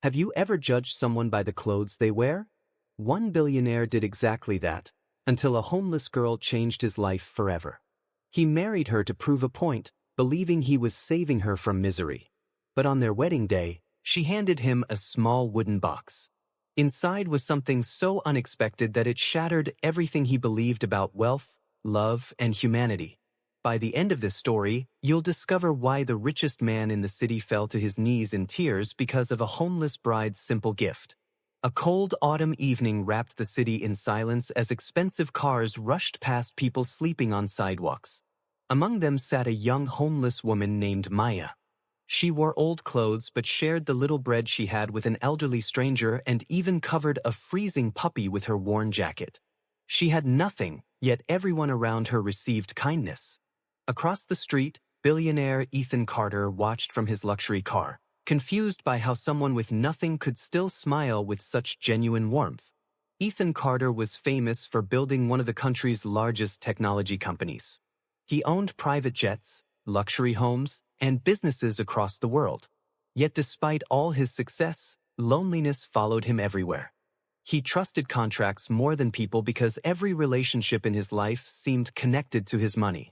Have you ever judged someone by the clothes they wear? One billionaire did exactly that, until a homeless girl changed his life forever. He married her to prove a point, believing he was saving her from misery. But on their wedding day, she handed him a small wooden box. Inside was something so unexpected that it shattered everything he believed about wealth, love, and humanity. By the end of this story, you'll discover why the richest man in the city fell to his knees in tears because of a homeless bride's simple gift. A cold autumn evening wrapped the city in silence as expensive cars rushed past people sleeping on sidewalks. Among them sat a young homeless woman named Maya. She wore old clothes but shared the little bread she had with an elderly stranger and even covered a freezing puppy with her worn jacket. She had nothing, yet everyone around her received kindness. Across the street, billionaire Ethan Carter watched from his luxury car, confused by how someone with nothing could still smile with such genuine warmth. Ethan Carter was famous for building one of the country's largest technology companies. He owned private jets, luxury homes, and businesses across the world. Yet despite all his success, loneliness followed him everywhere. He trusted contracts more than people because every relationship in his life seemed connected to his money.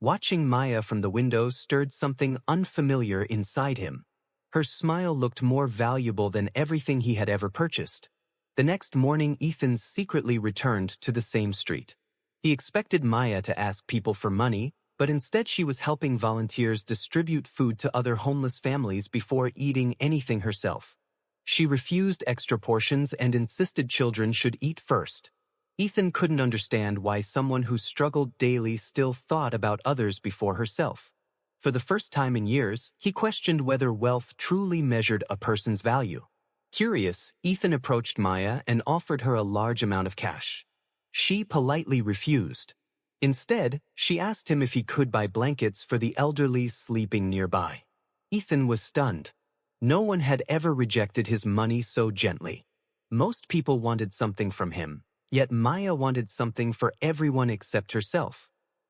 Watching Maya from the window stirred something unfamiliar inside him. Her smile looked more valuable than everything he had ever purchased. The next morning, Ethan secretly returned to the same street. He expected Maya to ask people for money, but instead she was helping volunteers distribute food to other homeless families before eating anything herself. She refused extra portions and insisted children should eat first. Ethan couldn't understand why someone who struggled daily still thought about others before herself. For the first time in years, he questioned whether wealth truly measured a person's value. Curious, Ethan approached Maya and offered her a large amount of cash. She politely refused. Instead, she asked him if he could buy blankets for the elderly sleeping nearby. Ethan was stunned. No one had ever rejected his money so gently. Most people wanted something from him. Yet Maya wanted something for everyone except herself.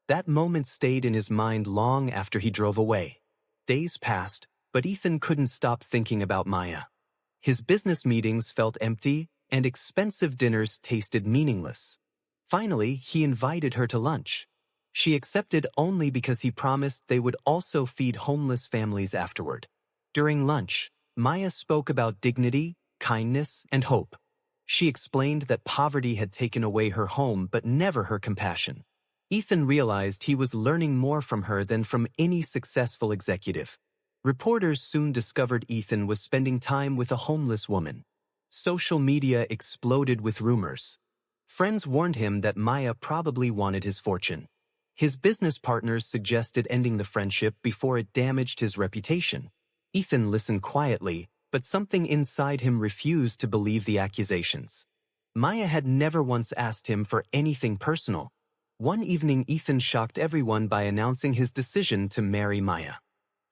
That moment stayed in his mind long after he drove away. Days passed, but Ethan couldn't stop thinking about Maya. His business meetings felt empty, and expensive dinners tasted meaningless. Finally, he invited her to lunch. She accepted only because he promised they would also feed homeless families afterward. During lunch, Maya spoke about dignity, kindness, and hope. She explained that poverty had taken away her home but never her compassion. Ethan realized he was learning more from her than from any successful executive. Reporters soon discovered Ethan was spending time with a homeless woman. Social media exploded with rumors. Friends warned him that Maya probably wanted his fortune. His business partners suggested ending the friendship before it damaged his reputation. Ethan listened quietly, but something inside him refused to believe the accusations. Maya had never once asked him for anything personal. One evening, Ethan shocked everyone by announcing his decision to marry Maya.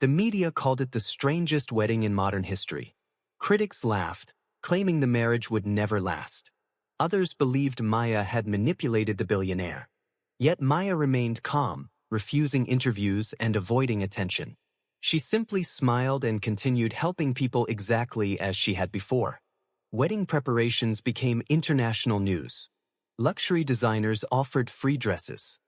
The media called it the strangest wedding in modern history. Critics laughed, claiming the marriage would never last. Others believed Maya had manipulated the billionaire. Yet Maya remained calm, refusing interviews and avoiding attention. She simply smiled and continued helping people exactly as she had before. Wedding preparations became international news. Luxury designers offered free dresses.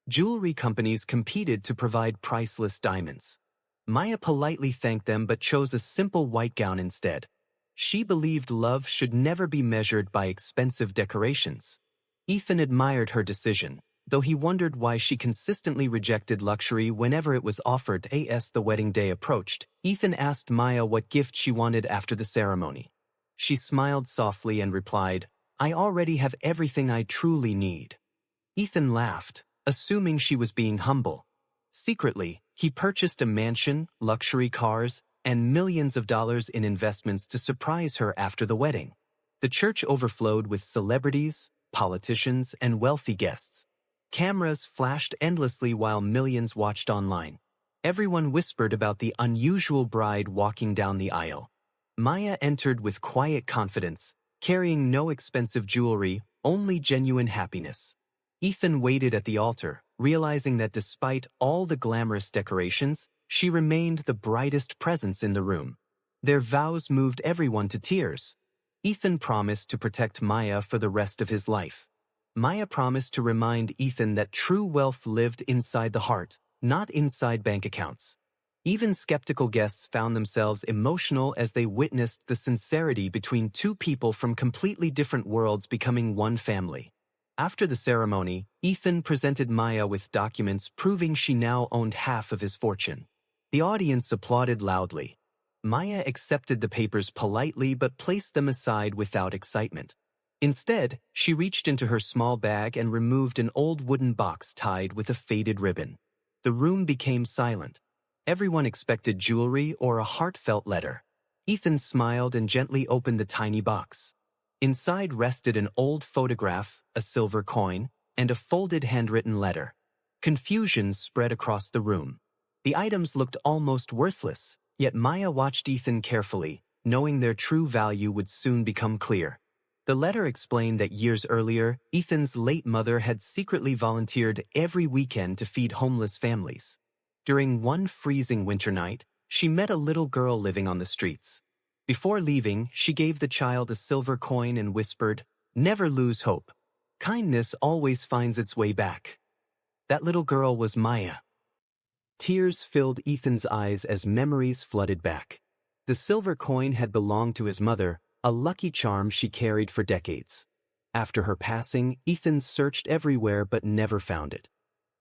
Jewelry companies competed to provide priceless diamonds. Maya politely thanked them but chose a simple white gown instead. She believed love should never be measured by expensive decorations. Ethan admired her decision, though he wondered why she consistently rejected luxury whenever it was offered. As the wedding day approached, Ethan asked Maya what gift she wanted after the ceremony. She smiled softly and replied, "I already have everything I truly need." Ethan laughed, assuming she was being humble. Secretly, he purchased a mansion, luxury cars, and millions of dollars in investments to surprise her after the wedding. The church overflowed with celebrities, politicians, and wealthy guests. Cameras flashed endlessly while millions watched online. Everyone whispered about the unusual bride walking down the aisle. Maya entered with quiet confidence, carrying no expensive jewelry, only genuine happiness. Ethan waited at the altar, realizing that despite all the glamorous decorations, she remained the brightest presence in the room. Their vows moved everyone to tears. Ethan promised to protect Maya for the rest of his life. Maya promised to remind Ethan that true wealth lived inside the heart, not inside bank accounts. Even skeptical guests found themselves emotional as they witnessed the sincerity between two people from completely different worlds becoming one family. After the ceremony, Ethan presented Maya with documents proving she now owned half of his fortune. The audience applauded loudly. Maya accepted the papers politely but placed them aside without excitement. Instead, she reached into her small bag and removed an old wooden box tied with a faded ribbon. The room became silent. Everyone expected jewelry or a heartfelt letter. Ethan smiled and gently opened the tiny box. Inside rested an old photograph, a silver coin, and a folded handwritten letter. Confusion spread across the room. The items looked almost worthless, yet Maya watched Ethan carefully, knowing their true value would soon become clear. The letter explained that years earlier, Ethan's late mother had secretly volunteered every weekend to feed homeless families. During one freezing winter night, she met a little girl living on the streets. Before leaving, she gave the child a silver coin and whispered, "Never lose hope. Kindness always finds its way back." That little girl was Maya. Tears filled Ethan's eyes as memories flooded back. The silver coin had belonged to his mother, a lucky charm she carried for decades. After her passing, Ethan searched everywhere but never found it.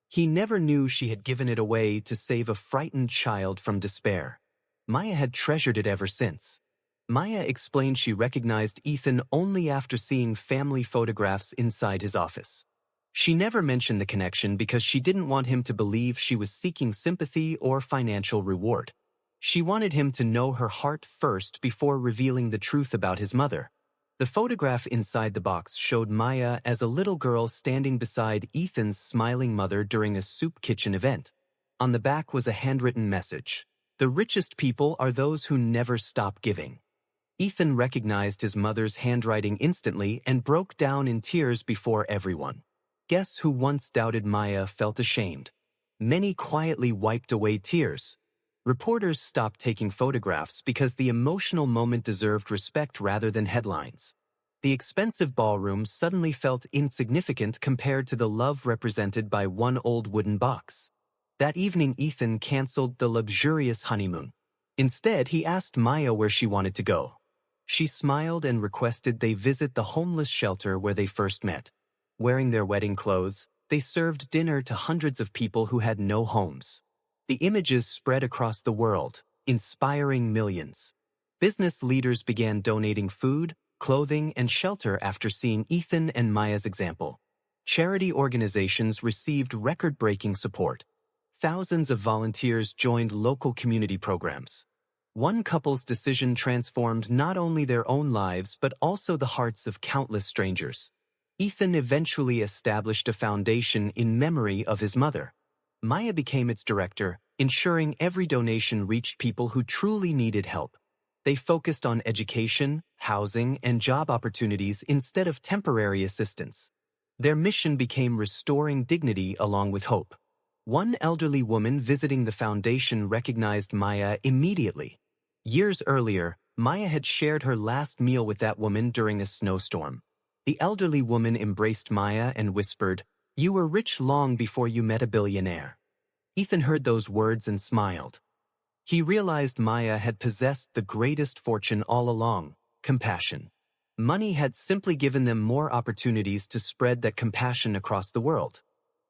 He never knew she had given it away to save a frightened child from despair. Maya had treasured it ever since. Maya explained she recognized Ethan only after seeing family photographs inside his office. She never mentioned the connection because she didn't want him to believe she was seeking sympathy or financial reward. She wanted him to know her heart first before revealing the truth about his mother. The photograph inside the box showed Maya as a little girl standing beside Ethan's smiling mother during a soup kitchen event. On the back was a handwritten message: "The richest people are those who never stop giving." Ethan recognized his mother's handwriting instantly and broke down in tears before everyone. Guests who once doubted Maya felt ashamed. Many quietly wiped away tears. Reporters stopped taking photographs because the emotional moment deserved respect rather than headlines. The expensive ballroom suddenly felt insignificant compared to the love represented by one old wooden box. That evening, Ethan canceled the luxurious honeymoon. Instead, he asked Maya where she wanted to go. She smiled and requested they visit the homeless shelter where they first met. Wearing their wedding clothes, they served dinner to hundreds of people who had no homes. The images spread across the world, inspiring millions. Business leaders began donating food, clothing, and shelter after seeing Ethan and Maya's example. Charity organizations received record-breaking support. Thousands of volunteers joined local community programs. One couple's decision transformed not only their own lives but also the hearts of countless strangers. Ethan eventually established a foundation in memory of his mother. Maya became its director, ensuring every donation reached people who truly needed help. They focused on education, housing, and job opportunities instead of temporary assistance. Their mission became restoring dignity along with hope. One elderly woman visiting the foundation recognized Maya immediately. Years earlier, Maya had shared her last meal with that woman during a snowstorm. The elderly woman embraced Maya and whispered, "You were rich long before you met a billionaire." Ethan heard those words and smiled. He realized Maya had possessed the greatest fortune all along: compassion. Money had simply given them more opportunities to spread that compassion across the world.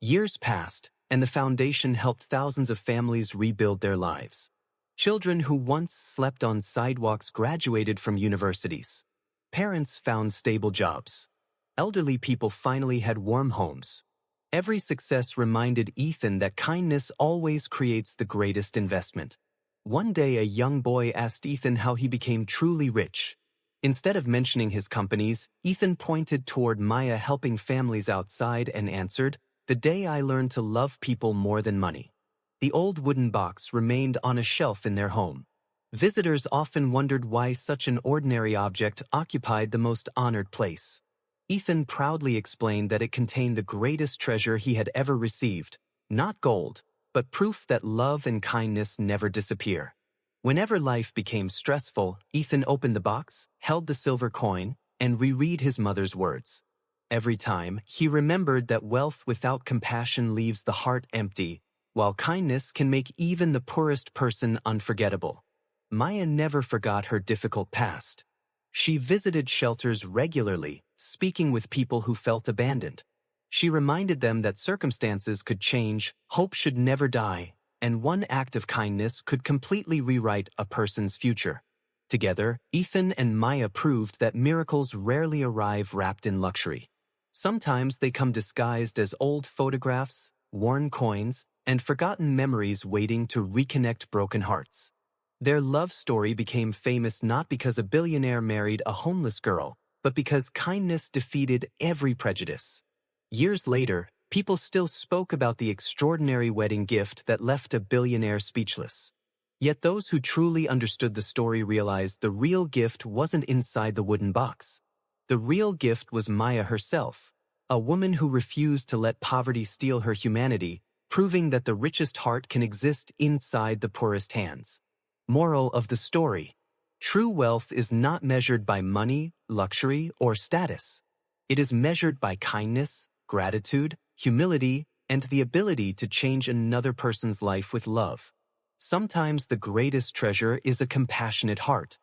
Years passed, and the foundation helped thousands of families rebuild their lives. Children who once slept on sidewalks graduated from universities. Parents found stable jobs. Elderly people finally had warm homes. Every success reminded Ethan that kindness always creates the greatest investment. One day, a young boy asked Ethan how he became truly rich. Instead of mentioning his companies, Ethan pointed toward Maya helping families outside and answered, "The day I learned to love people more than money." The old wooden box remained on a shelf in their home. Visitors often wondered why such an ordinary object occupied the most honored place. Ethan proudly explained that it contained the greatest treasure he had ever received, not gold, but proof that love and kindness never disappear. Whenever life became stressful, Ethan opened the box, held the silver coin, and reread his mother's words. Every time, he remembered that wealth without compassion leaves the heart empty, while kindness can make even the poorest person unforgettable. Maya never forgot her difficult past. She visited shelters regularly, speaking with people who felt abandoned. She reminded them that circumstances could change, hope should never die, and one act of kindness could completely rewrite a person's future. Together, Ethan and Maya proved that miracles rarely arrive wrapped in luxury. Sometimes they come disguised as old photographs, worn coins, and forgotten memories waiting to reconnect broken hearts. Their love story became famous not because a billionaire married a homeless girl, but because kindness defeated every prejudice. Years later, people still spoke about the extraordinary wedding gift that left a billionaire speechless. Yet those who truly understood the story realized the real gift wasn't inside the wooden box. The real gift was Maya herself, a woman who refused to let poverty steal her humanity, proving that the richest heart can exist inside the poorest hands. Moral of the story: true wealth is not measured by money, luxury, or status. It is measured by kindness, gratitude, humility, and the ability to change another person's life with love. Sometimes the greatest treasure is a compassionate heart,